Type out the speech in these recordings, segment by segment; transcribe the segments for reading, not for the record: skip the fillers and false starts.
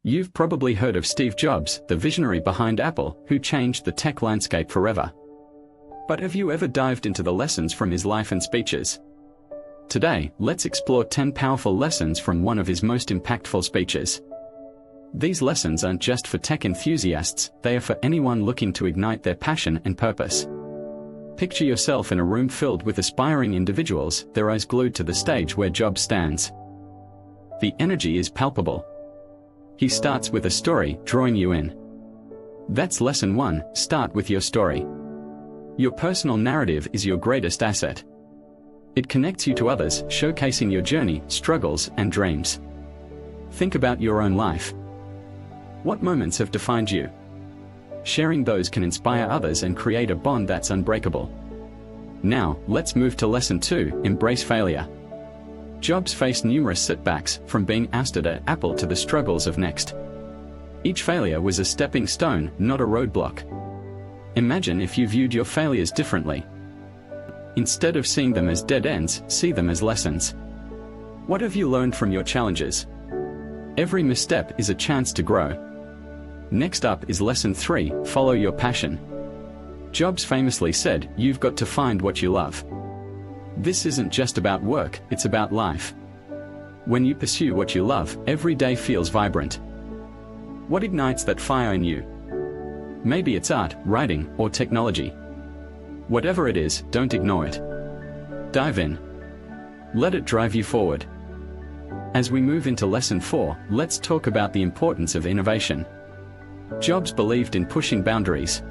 You've probably heard of Steve Jobs, the visionary behind Apple, who changed the tech landscape forever. But have you ever dived into the lessons from his life and speeches? Today, let's explore 10 powerful lessons from one of his most impactful speeches. These lessons aren't just for tech enthusiasts, they are for anyone looking to ignite their passion and purpose. Picture yourself in a room filled with aspiring individuals, their eyes glued to the stage where Jobs stands. The energy is palpable. He starts with a story, drawing you in. That's lesson 1, start with your story. Your personal narrative is your greatest asset. It connects you to others, showcasing your journey, struggles, and dreams. Think about your own life. What moments have defined you? Sharing those can inspire others and create a bond that's unbreakable. Now, let's move to lesson 2, embrace failure. Jobs faced numerous setbacks, from being ousted at Apple to the struggles of Next. Each failure was a stepping stone, not a roadblock. Imagine if you viewed your failures differently. Instead of seeing them as dead ends, see them as lessons. What have you learned from your challenges? Every misstep is a chance to grow. Next up is lesson 3, follow your passion. Jobs famously said, "You've got to find what you love." This isn't just about work, it's about life. When you pursue what you love, every day feels vibrant. What ignites that fire in you? Maybe it's art, writing, or technology. Whatever it is, don't ignore it. Dive in. Let it drive you forward. As we move into lesson 4, let's talk about the importance of innovation. Jobs believed in pushing boundaries.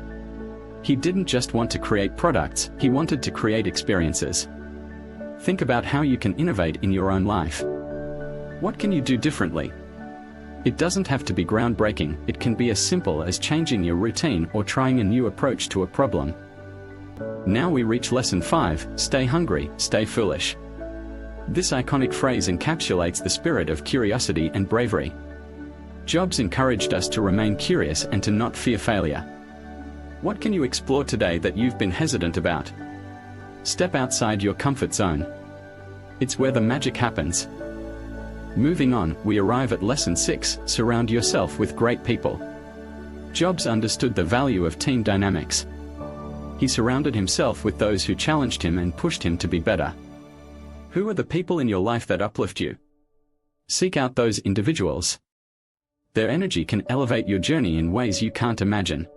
He didn't just want to create products, he wanted to create experiences. Think about how you can innovate in your own life. What can you do differently? It doesn't have to be groundbreaking, it can be as simple as changing your routine or trying a new approach to a problem. Now we reach lesson 5, stay hungry, stay foolish. This iconic phrase encapsulates the spirit of curiosity and bravery. Jobs encouraged us to remain curious and to not fear failure. What can you explore today that you've been hesitant about? Step outside your comfort zone. It's where the magic happens. Moving on, we arrive at lesson 6, surround yourself with great people. Jobs understood the value of team dynamics. He surrounded himself with those who challenged him and pushed him to be better. Who are the people in your life that uplift you? Seek out those individuals. Their energy can elevate your journey in ways you can't imagine.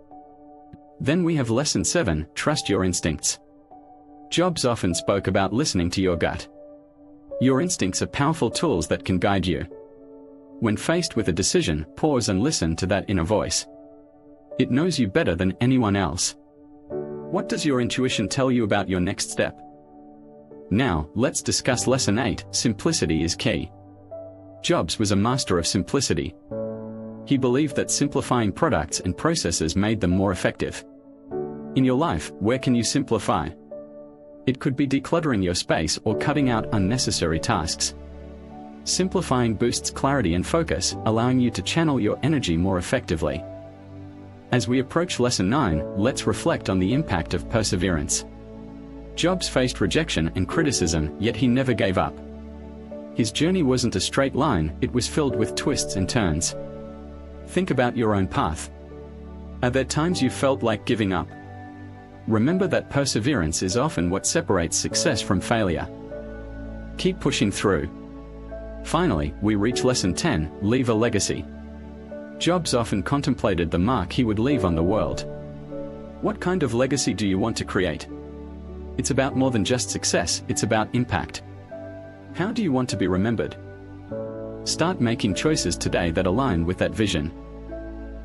Then we have lesson 7, trust your instincts. Jobs often spoke about listening to your gut. Your instincts are powerful tools that can guide you. When faced with a decision, pause and listen to that inner voice. It knows you better than anyone else. What does your intuition tell you about your next step? Now, let's discuss lesson 8, simplicity is key. Jobs was a master of simplicity. He believed that simplifying products and processes made them more effective. In your life, where can you simplify? It could be decluttering your space or cutting out unnecessary tasks. Simplifying boosts clarity and focus, allowing you to channel your energy more effectively. As we approach lesson 9, let's reflect on the impact of perseverance. Jobs faced rejection and criticism, yet he never gave up. His journey wasn't a straight line, it was filled with twists and turns. Think about your own path. Are there times you felt like giving up? Remember that perseverance is often what separates success from failure. Keep pushing through. Finally, we reach lesson 10, leave a legacy. Jobs often contemplated the mark he would leave on the world. What kind of legacy do you want to create? It's about more than just success, it's about impact. How do you want to be remembered? Start making choices today that align with that vision.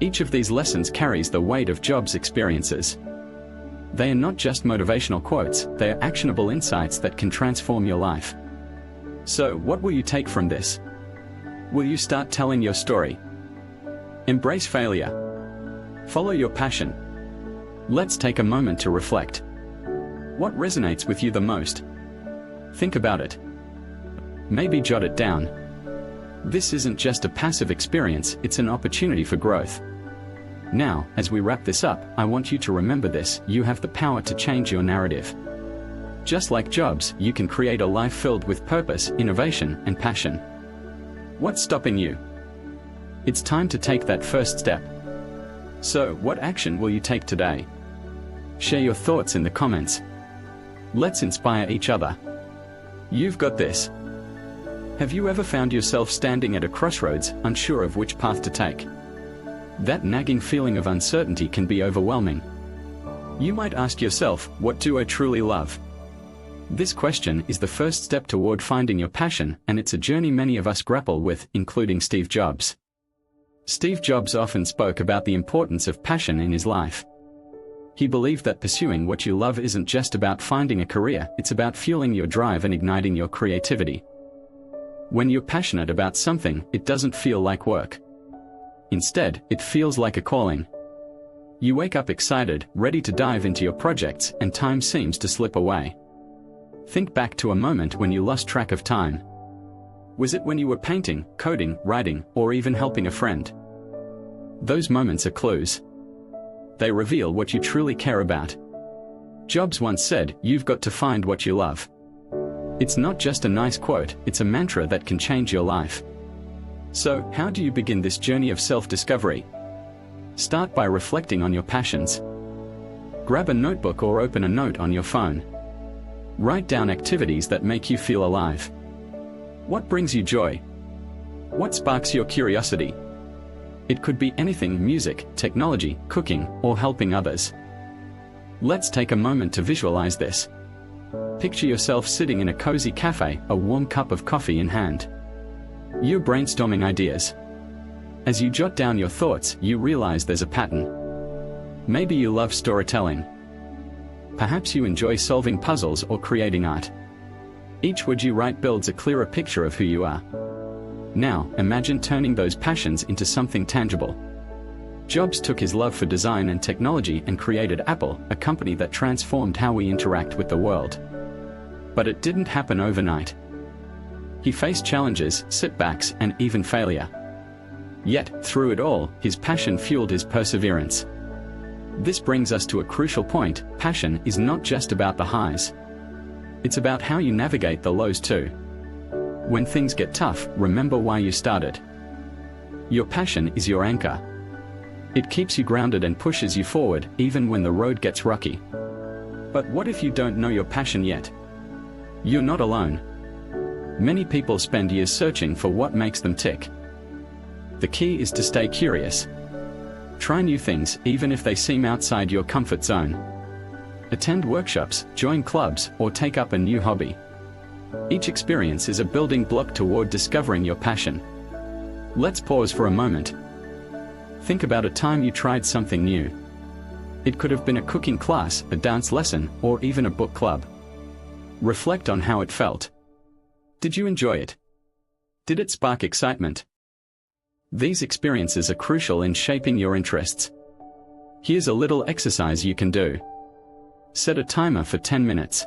Each of these lessons carries the weight of Jobs' experiences. They are not just motivational quotes, they are actionable insights that can transform your life. So, what will you take from this? Will you start telling your story? Embrace failure. Follow your passion. Let's take a moment to reflect. What resonates with you the most? Think about it. Maybe jot it down. This isn't just a passive experience, it's an opportunity for growth. Now, as we wrap this up, I want you to remember this: you have the power to change your narrative. Just like Jobs, you can create a life filled with purpose, innovation, and passion. What's stopping you? It's time to take that first step. So, what action will you take today? Share your thoughts in the comments. Let's inspire each other. You've got this. Have you ever found yourself standing at a crossroads, unsure of which path to take? That nagging feeling of uncertainty can be overwhelming. You might ask yourself, what do I truly love? This question is the first step toward finding your passion, and it's a journey many of us grapple with, including Steve Jobs. Steve Jobs often spoke about the importance of passion in his life. He believed that pursuing what you love isn't just about finding a career, it's about fueling your drive and igniting your creativity. When you're passionate about something, it doesn't feel like work. Instead, it feels like a calling. You wake up excited, ready to dive into your projects, and time seems to slip away. Think back to a moment when you lost track of time. Was it when you were painting, coding, writing, or even helping a friend? Those moments are clues. They reveal what you truly care about. Jobs once said, "You've got to find what you love." It's not just a nice quote, it's a mantra that can change your life. So, how do you begin this journey of self-discovery? Start by reflecting on your passions. Grab a notebook or open a note on your phone. Write down activities that make you feel alive. What brings you joy? What sparks your curiosity? It could be anything: music, technology, cooking, or helping others. Let's take a moment to visualize this. Picture yourself sitting in a cozy cafe, a warm cup of coffee in hand. You're brainstorming ideas. As you jot down your thoughts, you realize there's a pattern. Maybe you love storytelling. Perhaps you enjoy solving puzzles or creating art. Each word you write builds a clearer picture of who you are. Now, imagine turning those passions into something tangible. Jobs took his love for design and technology and created Apple, a company that transformed how we interact with the world. But it didn't happen overnight. He faced challenges, setbacks, and even failure. Yet, through it all, his passion fueled his perseverance. This brings us to a crucial point: passion is not just about the highs. It's about how you navigate the lows too. When things get tough, remember why you started. Your passion is your anchor. It keeps you grounded and pushes you forward, even when the road gets rocky. But what if you don't know your passion yet? You're not alone. Many people spend years searching for what makes them tick. The key is to stay curious. Try new things, even if they seem outside your comfort zone. Attend workshops, join clubs, or take up a new hobby. Each experience is a building block toward discovering your passion. Let's pause for a moment. Think about a time you tried something new. It could have been a cooking class, a dance lesson, or even a book club. Reflect on how it felt. Did you enjoy it? Did it spark excitement? These experiences are crucial in shaping your interests. Here's a little exercise you can do. Set a timer for 10 minutes.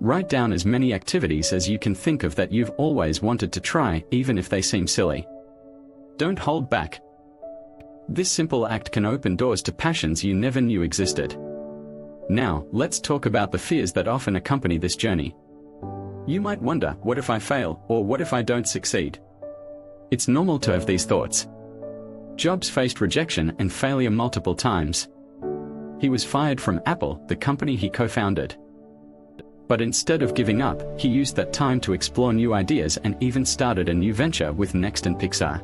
Write down as many activities as you can think of that you've always wanted to try, even if they seem silly. Don't hold back. This simple act can open doors to passions you never knew existed. Now, let's talk about the fears that often accompany this journey. You might wonder, what if I fail, or what if I don't succeed? It's normal to have these thoughts. Jobs faced rejection and failure multiple times. He was fired from Apple, the company he co-founded. But instead of giving up, he used that time to explore new ideas and even started a new venture with Next and Pixar.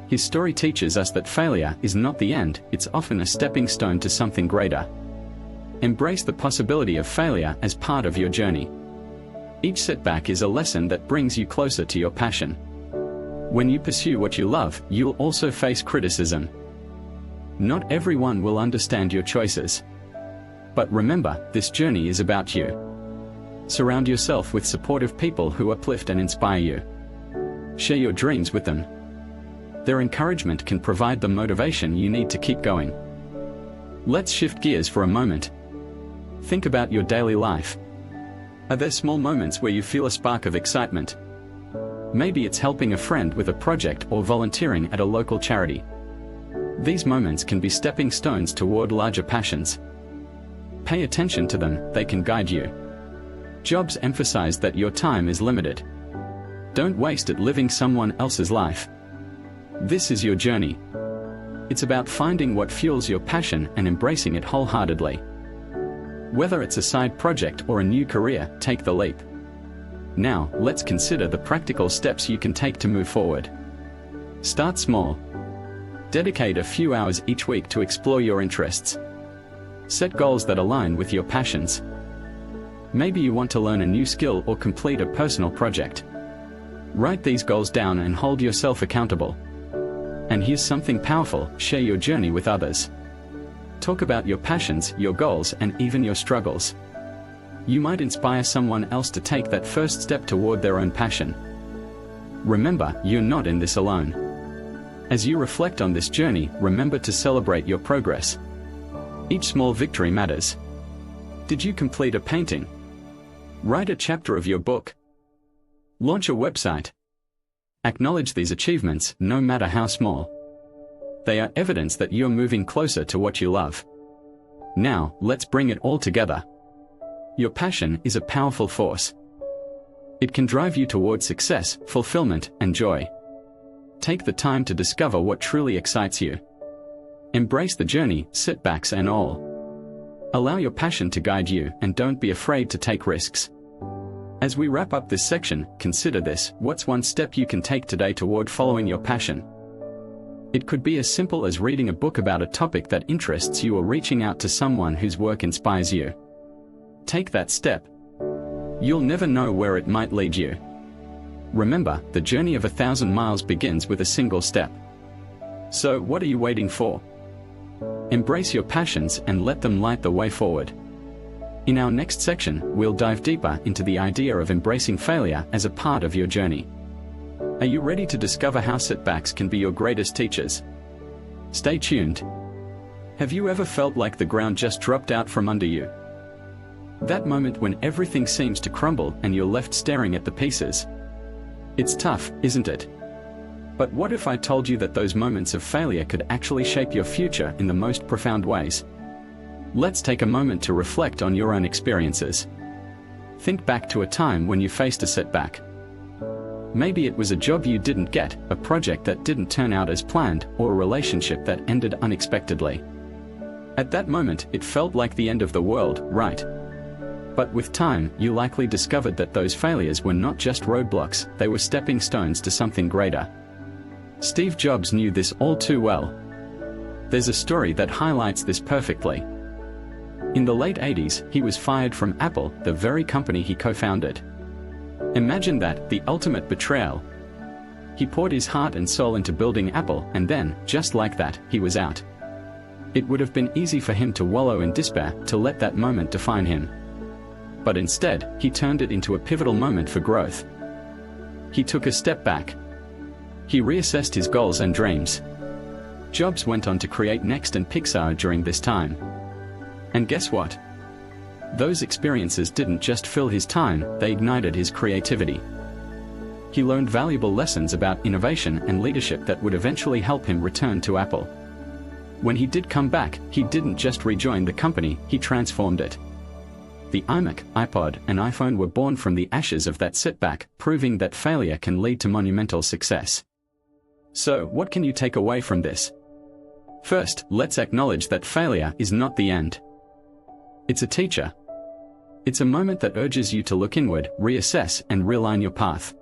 His story teaches us that failure is not the end, it's often a stepping stone to something greater. Embrace the possibility of failure as part of your journey. Each setback is a lesson that brings you closer to your passion. When you pursue what you love, you'll also face criticism. Not everyone will understand your choices. But remember, this journey is about you. Surround yourself with supportive people who uplift and inspire you. Share your dreams with them. Their encouragement can provide the motivation you need to keep going. Let's shift gears for a moment. Think about your daily life. Are there small moments where you feel a spark of excitement? Maybe it's helping a friend with a project or volunteering at a local charity. These moments can be stepping stones toward larger passions. Pay attention to them, they can guide you. Jobs emphasized that your time is limited. Don't waste it living someone else's life. This is your journey. It's about finding what fuels your passion and embracing it wholeheartedly. Whether it's a side project or a new career, take the leap. Now, let's consider the practical steps you can take to move forward. Start small. Dedicate a few hours each week to explore your interests. Set goals that align with your passions. Maybe you want to learn a new skill or complete a personal project. Write these goals down and hold yourself accountable. And here's something powerful: share your journey with others. Talk about your passions, your goals, and even your struggles. You might inspire someone else to take that first step toward their own passion. Remember, you're not in this alone. As you reflect on this journey, remember to celebrate your progress. Each small victory matters. Did you complete a painting? Write a chapter of your book? Launch a website? Acknowledge these achievements, no matter how small. They are evidence that you're moving closer to what you love. Now, let's bring it all together. Your passion is a powerful force. It can drive you toward success, fulfillment, and joy. Take the time to discover what truly excites you. Embrace the journey, setbacks and all. Allow your passion to guide you, and don't be afraid to take risks. As we wrap up this section, consider this: what's one step you can take today toward following your passion? It could be as simple as reading a book about a topic that interests you or reaching out to someone whose work inspires you. Take that step. You'll never know where it might lead you. Remember, the journey of 1,000 miles begins with a single step. So, what are you waiting for? Embrace your passions and let them light the way forward. In our next section, we'll dive deeper into the idea of embracing failure as a part of your journey. Are you ready to discover how setbacks can be your greatest teachers? Stay tuned. Have you ever felt like the ground just dropped out from under you? That moment when everything seems to crumble and you're left staring at the pieces. It's tough, isn't it? But what if I told you that those moments of failure could actually shape your future in the most profound ways? Let's take a moment to reflect on your own experiences. Think back to a time when you faced a setback. Maybe it was a job you didn't get, a project that didn't turn out as planned, or a relationship that ended unexpectedly. At that moment, it felt like the end of the world, right? But with time, you likely discovered that those failures were not just roadblocks, they were stepping stones to something greater. Steve Jobs knew this all too well. There's a story that highlights this perfectly. In the late 80s, he was fired from Apple, the very company he co-founded. Imagine that, the ultimate betrayal. He poured his heart and soul into building Apple, and then, just like that, he was out. It would have been easy for him to wallow in despair, to let that moment define him. But instead, he turned it into a pivotal moment for growth. He took a step back. He reassessed his goals and dreams. Jobs went on to create Next and Pixar during this time. And guess what? Those experiences didn't just fill his time, they ignited his creativity. He learned valuable lessons about innovation and leadership that would eventually help him return to Apple. When he did come back, he didn't just rejoin the company, he transformed it. The iMac, iPod, and iPhone were born from the ashes of that setback, proving that failure can lead to monumental success. So, what can you take away from this? First, let's acknowledge that failure is not the end. It's a teacher. It's a moment that urges you to look inward, reassess, and realign your path.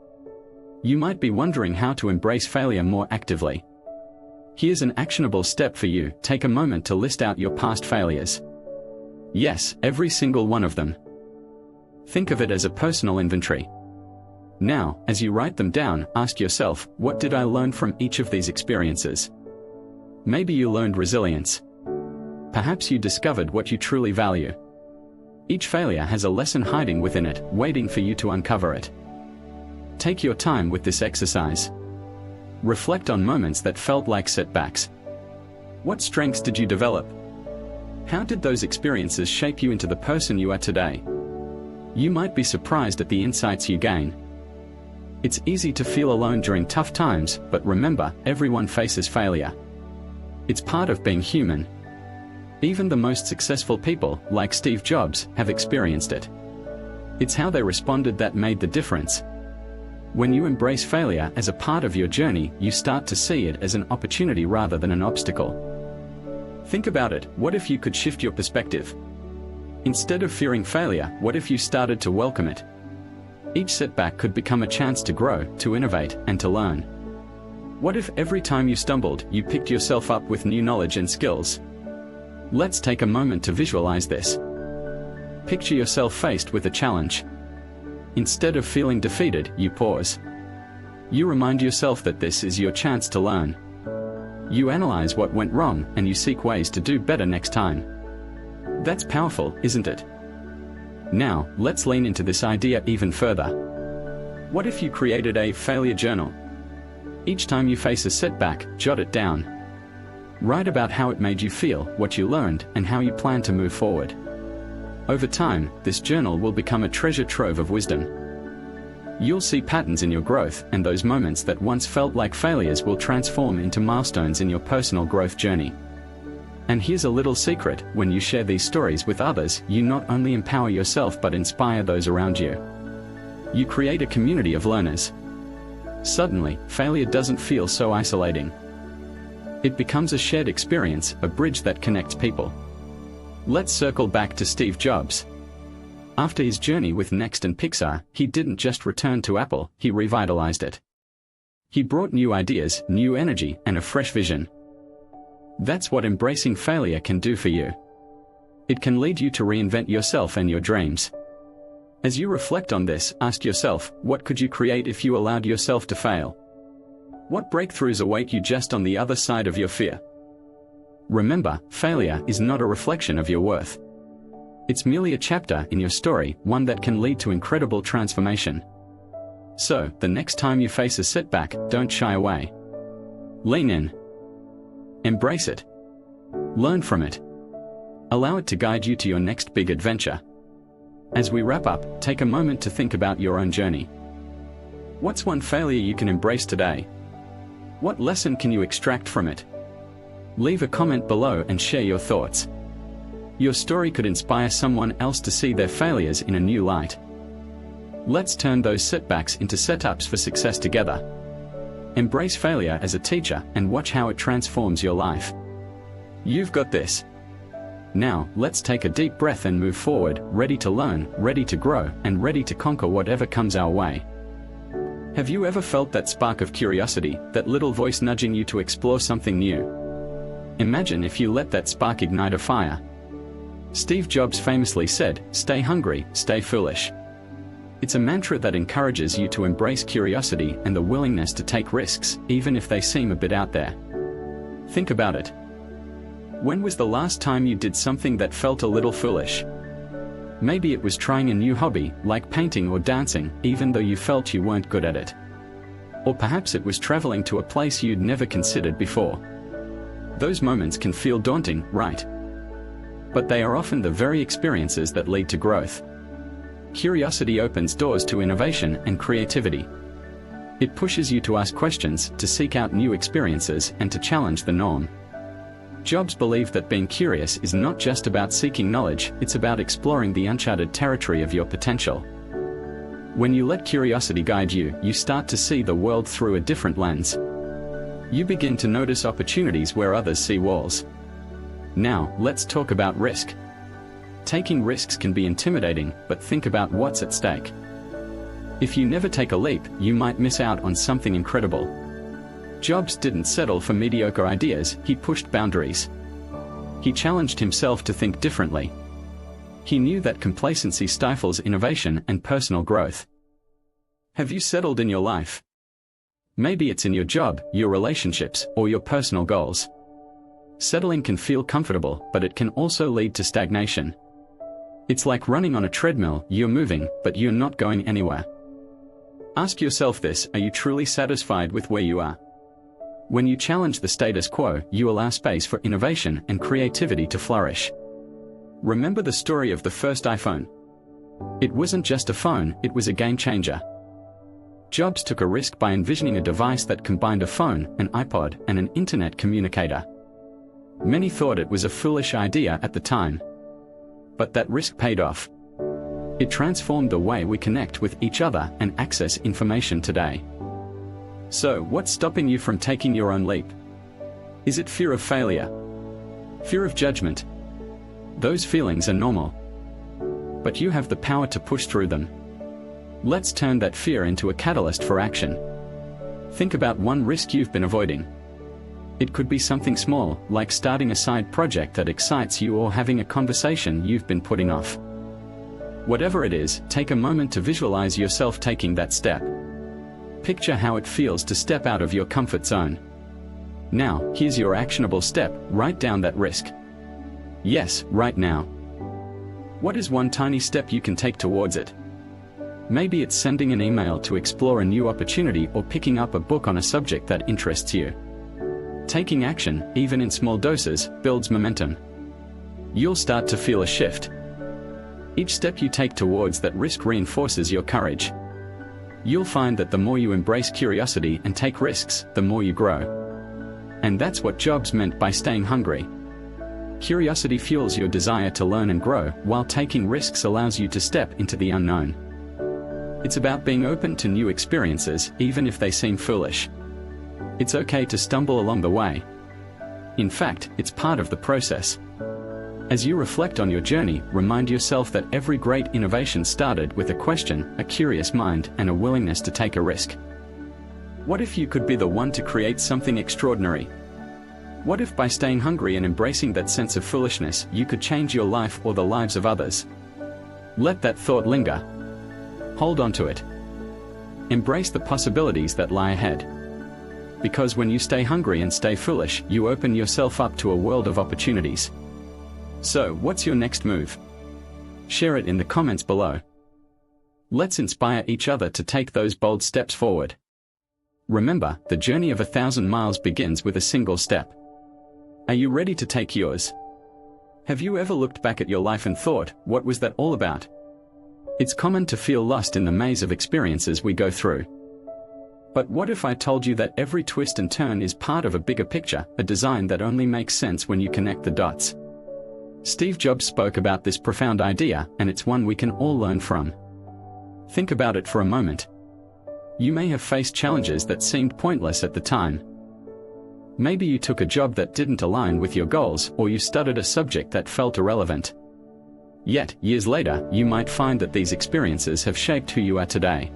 You might be wondering how to embrace failure more actively. Here's an actionable step for you: take a moment to list out your past failures. Yes, every single one of them. Think of it as a personal inventory. Now, as you write them down, ask yourself, what did I learn from each of these experiences? Maybe you learned resilience. Perhaps you discovered what you truly value. Each failure has a lesson hiding within it, waiting for you to uncover it. Take your time with this exercise. Reflect on moments that felt like setbacks. What strengths did you develop? How did those experiences shape you into the person you are today? You might be surprised at the insights you gain. It's easy to feel alone during tough times, but remember, everyone faces failure. It's part of being human. Even the most successful people, like Steve Jobs, have experienced it. It's how they responded that made the difference. When you embrace failure as a part of your journey, you start to see it as an opportunity rather than an obstacle. Think about it, what if you could shift your perspective? Instead of fearing failure, what if you started to welcome it? Each setback could become a chance to grow, to innovate, and to learn. What if every time you stumbled, you picked yourself up with new knowledge and skills? Let's take a moment to visualize this. Picture yourself faced with a challenge. Instead of feeling defeated, you pause. You remind yourself that this is your chance to learn. You analyze what went wrong, and you seek ways to do better next time. That's powerful, isn't it? Now, let's lean into this idea even further. What if you created a failure journal? Each time you face a setback, jot it down. Write about how it made you feel, what you learned, and how you plan to move forward. Over time, this journal will become a treasure trove of wisdom. You'll see patterns in your growth, and those moments that once felt like failures will transform into milestones in your personal growth journey. And here's a little secret, when you share these stories with others, you not only empower yourself but inspire those around you. You create a community of learners. Suddenly, failure doesn't feel so isolating. It becomes a shared experience, a bridge that connects people. Let's circle back to Steve Jobs. After his journey with Next and Pixar, he didn't just return to Apple, he revitalized it. He brought new ideas, new energy, and a fresh vision. That's what embracing failure can do for you. It can lead you to reinvent yourself and your dreams. As you reflect on this, ask yourself, what could you create if you allowed yourself to fail? What breakthroughs await you just on the other side of your fear? Remember, failure is not a reflection of your worth. It's merely a chapter in your story, one that can lead to incredible transformation. So, the next time you face a setback, don't shy away. Lean in. Embrace it. Learn from it. Allow it to guide you to your next big adventure. As we wrap up, take a moment to think about your own journey. What's one failure you can embrace today? What lesson can you extract from it? Leave a comment below and share your thoughts. Your story could inspire someone else to see their failures in a new light. Let's turn those setbacks into setups for success together. Embrace failure as a teacher and watch how it transforms your life. You've got this. Now, let's take a deep breath and move forward, ready to learn, ready to grow, and ready to conquer whatever comes our way. Have you ever felt that spark of curiosity, that little voice nudging you to explore something new? Imagine if you let that spark ignite a fire. Steve Jobs famously said, "Stay hungry, stay foolish." It's a mantra that encourages you to embrace curiosity and the willingness to take risks, even if they seem a bit out there. Think about it. When was the last time you did something that felt a little foolish? Maybe it was trying a new hobby, like painting or dancing, even though you felt you weren't good at it. Or perhaps it was traveling to a place you'd never considered before. Those moments can feel daunting, right? But they are often the very experiences that lead to growth. Curiosity opens doors to innovation and creativity. It pushes you to ask questions, to seek out new experiences, and to challenge the norm. Jobs believed that being curious is not just about seeking knowledge, it's about exploring the uncharted territory of your potential. When you let curiosity guide you, you start to see the world through a different lens. You begin to notice opportunities where others see walls. Now, let's talk about risk. Taking risks can be intimidating, but think about what's at stake. If you never take a leap, you might miss out on something incredible. Jobs didn't settle for mediocre ideas, he pushed boundaries. He challenged himself to think differently. He knew that complacency stifles innovation and personal growth. Have you settled in your life? Maybe it's in your job, your relationships, or your personal goals. Settling can feel comfortable, but it can also lead to stagnation. It's like running on a treadmill, you're moving, but you're not going anywhere. Ask yourself this, are you truly satisfied with where you are? When you challenge the status quo, you allow space for innovation and creativity to flourish. Remember the story of the first iPhone. It wasn't just a phone, it was a game changer. Jobs took a risk by envisioning a device that combined a phone, an iPod, and an internet communicator. Many thought it was a foolish idea at the time. But that risk paid off. It transformed the way we connect with each other and access information today. So, what's stopping you from taking your own leap? Is it fear of failure? Fear of judgment? Those feelings are normal. But you have the power to push through them. Let's turn that fear into a catalyst for action. Think about one risk you've been avoiding. It could be something small, like starting a side project that excites you or having a conversation you've been putting off. Whatever it is, take a moment to visualize yourself taking that step. Picture how it feels to step out of your comfort zone. Now, here's your actionable step: write down that risk. Yes, right now. What is one tiny step you can take towards it? Maybe it's sending an email to explore a new opportunity or picking up a book on a subject that interests you. Taking action, even in small doses, builds momentum. You'll start to feel a shift. Each step you take towards that risk reinforces your courage. You'll find that the more you embrace curiosity and take risks, the more you grow. And that's what Jobs meant by staying hungry. Curiosity fuels your desire to learn and grow, while taking risks allows you to step into the unknown. It's about being open to new experiences, even if they seem foolish. It's okay to stumble along the way. In fact, it's part of the process. As you reflect on your journey, remind yourself that every great innovation started with a question, a curious mind, and a willingness to take a risk. What if you could be the one to create something extraordinary? What if by staying hungry and embracing that sense of foolishness, you could change your life or the lives of others? Let that thought linger. Hold on to it. Embrace the possibilities that lie ahead. Because when you stay hungry and stay foolish, you open yourself up to a world of opportunities. So, what's your next move? Share it in the comments below. Let's inspire each other to take those bold steps forward. Remember, the journey of 1,000 miles begins with a single step. Are you ready to take yours? Have you ever looked back at your life and thought, what was that all about? It's common to feel lost in the maze of experiences we go through. But what if I told you that every twist and turn is part of a bigger picture, a design that only makes sense when you connect the dots? Steve Jobs spoke about this profound idea, and it's one we can all learn from. Think about it for a moment. You may have faced challenges that seemed pointless at the time. Maybe you took a job that didn't align with your goals, or you studied a subject that felt irrelevant. Yet, years later, you might find that these experiences have shaped who you are today.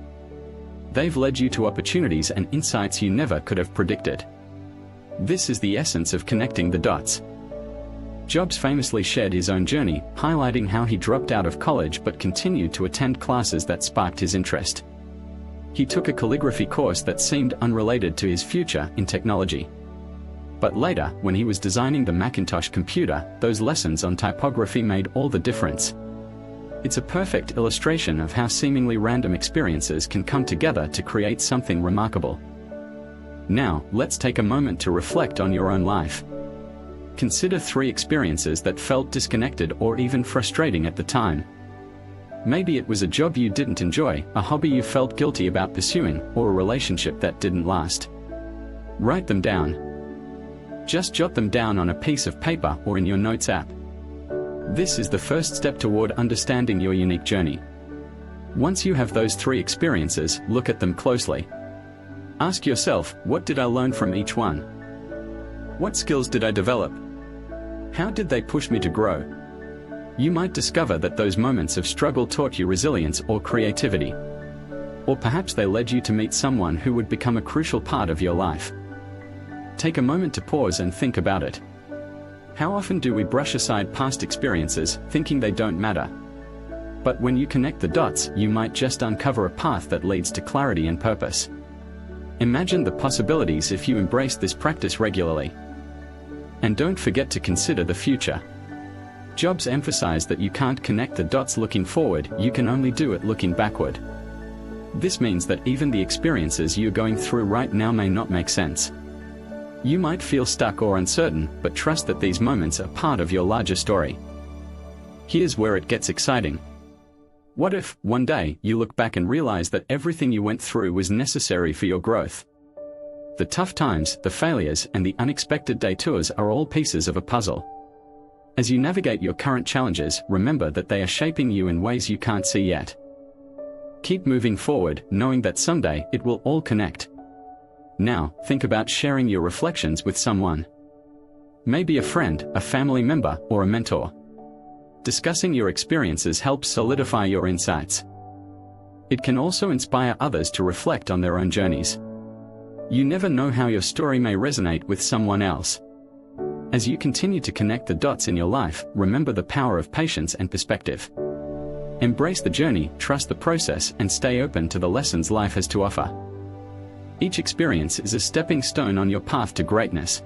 They've led you to opportunities and insights you never could have predicted. This is the essence of connecting the dots. Jobs famously shared his own journey, highlighting how he dropped out of college but continued to attend classes that sparked his interest. He took a calligraphy course that seemed unrelated to his future in technology. But later, when he was designing the Macintosh computer, those lessons on typography made all the difference. It's a perfect illustration of how seemingly random experiences can come together to create something remarkable. Now, let's take a moment to reflect on your own life. Consider 3 experiences that felt disconnected or even frustrating at the time. Maybe it was a job you didn't enjoy, a hobby you felt guilty about pursuing, or a relationship that didn't last. Write them down. Just jot them down on a piece of paper or in your notes app. This is the first step toward understanding your unique journey. Once you have those 3 experiences, look at them closely. Ask yourself, what did I learn from each one? What skills did I develop? How did they push me to grow? You might discover that those moments of struggle taught you resilience or creativity. Or perhaps they led you to meet someone who would become a crucial part of your life. Take a moment to pause and think about it. How often do we brush aside past experiences, thinking they don't matter? But when you connect the dots, you might just uncover a path that leads to clarity and purpose. Imagine the possibilities if you embrace this practice regularly. And don't forget to consider the future. Jobs emphasized that you can't connect the dots looking forward, you can only do it looking backward. This means that even the experiences you're going through right now may not make sense. You might feel stuck or uncertain, but trust that these moments are part of your larger story. Here's where it gets exciting. What if, one day, you look back and realize that everything you went through was necessary for your growth? The tough times, the failures, and the unexpected detours are all pieces of a puzzle. As you navigate your current challenges, remember that they are shaping you in ways you can't see yet. Keep moving forward, knowing that someday it will all connect. Now, think about sharing your reflections with someone. Maybe a friend, a family member, or a mentor. Discussing your experiences helps solidify your insights. It can also inspire others to reflect on their own journeys. You never know how your story may resonate with someone else. As you continue to connect the dots in your life, remember the power of patience and perspective. Embrace the journey, trust the process, and stay open to the lessons life has to offer. Each experience is a stepping stone on your path to greatness.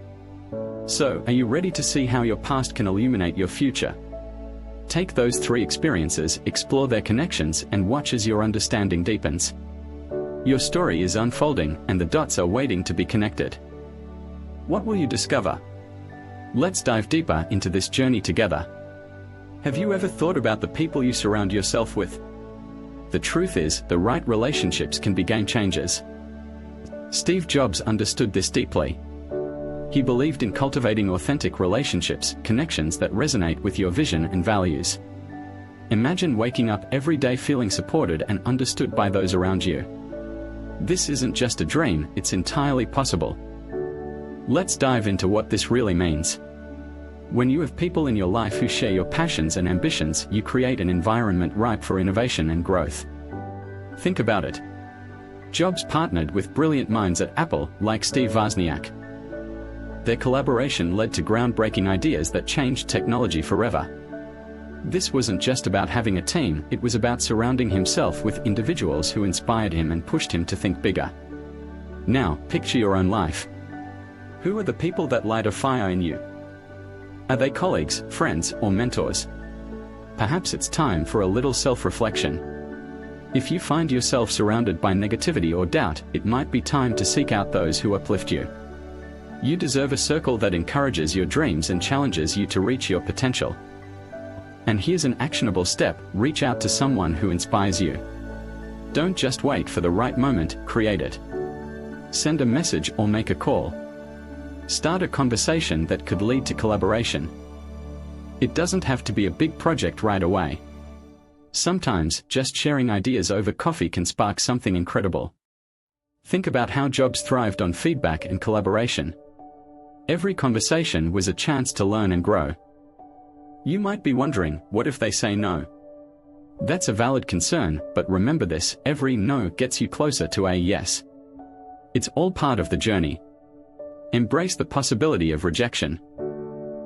So, are you ready to see how your past can illuminate your future? Take those 3 experiences, explore their connections, and watch as your understanding deepens. Your story is unfolding, and the dots are waiting to be connected. What will you discover? Let's dive deeper into this journey together. Have you ever thought about the people you surround yourself with? The truth is, the right relationships can be game changers. Steve Jobs understood this deeply. He believed in cultivating authentic relationships, connections that resonate with your vision and values. Imagine waking up every day feeling supported and understood by those around you. This isn't just a dream, it's entirely possible. Let's dive into what this really means. When you have people in your life who share your passions and ambitions, you create an environment ripe for innovation and growth. Think about it. Jobs partnered with brilliant minds at Apple, like Steve Wozniak. Their collaboration led to groundbreaking ideas that changed technology forever. This wasn't just about having a team, it was about surrounding himself with individuals who inspired him and pushed him to think bigger. Now, picture your own life. Who are the people that light a fire in you? Are they colleagues, friends, or mentors? Perhaps it's time for a little self-reflection. If you find yourself surrounded by negativity or doubt, it might be time to seek out those who uplift you. You deserve a circle that encourages your dreams and challenges you to reach your potential. And here's an actionable step: reach out to someone who inspires you. Don't just wait for the right moment, create it. Send a message or make a call. Start a conversation that could lead to collaboration. It doesn't have to be a big project right away. Sometimes, just sharing ideas over coffee can spark something incredible. Think about how Jobs thrived on feedback and collaboration. Every conversation was a chance to learn and grow. You might be wondering, what if they say no? That's a valid concern, but remember this: every no gets you closer to a yes. It's all part of the journey. Embrace the possibility of rejection.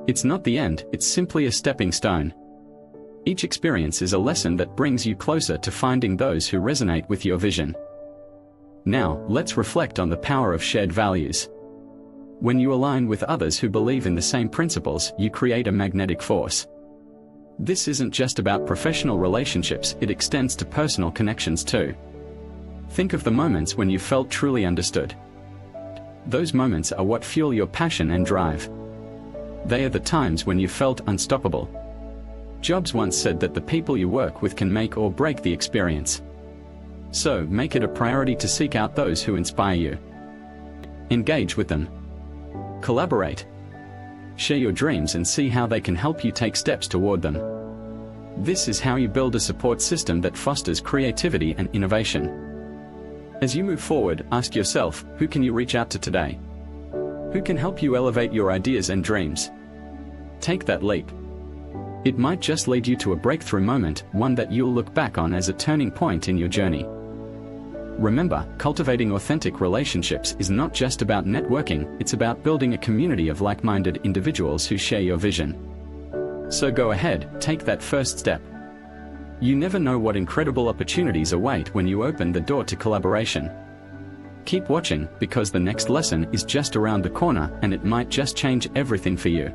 It's not the end, it's simply a stepping stone. Each experience is a lesson that brings you closer to finding those who resonate with your vision. Now, let's reflect on the power of shared values. When you align with others who believe in the same principles, you create a magnetic force. This isn't just about professional relationships, it extends to personal connections too. Think of the moments when you felt truly understood. Those moments are what fuel your passion and drive. They are the times when you felt unstoppable. Jobs once said that the people you work with can make or break the experience. So, make it a priority to seek out those who inspire you. Engage with them. Collaborate. Share your dreams and see how they can help you take steps toward them. This is how you build a support system that fosters creativity and innovation. As you move forward, ask yourself, who can you reach out to today? Who can help you elevate your ideas and dreams? Take that leap. It might just lead you to a breakthrough moment, one that you'll look back on as a turning point in your journey. Remember, cultivating authentic relationships is not just about networking, it's about building a community of like-minded individuals who share your vision. So go ahead, take that first step. You never know what incredible opportunities await when you open the door to collaboration. Keep watching, because the next lesson is just around the corner, and it might just change everything for you.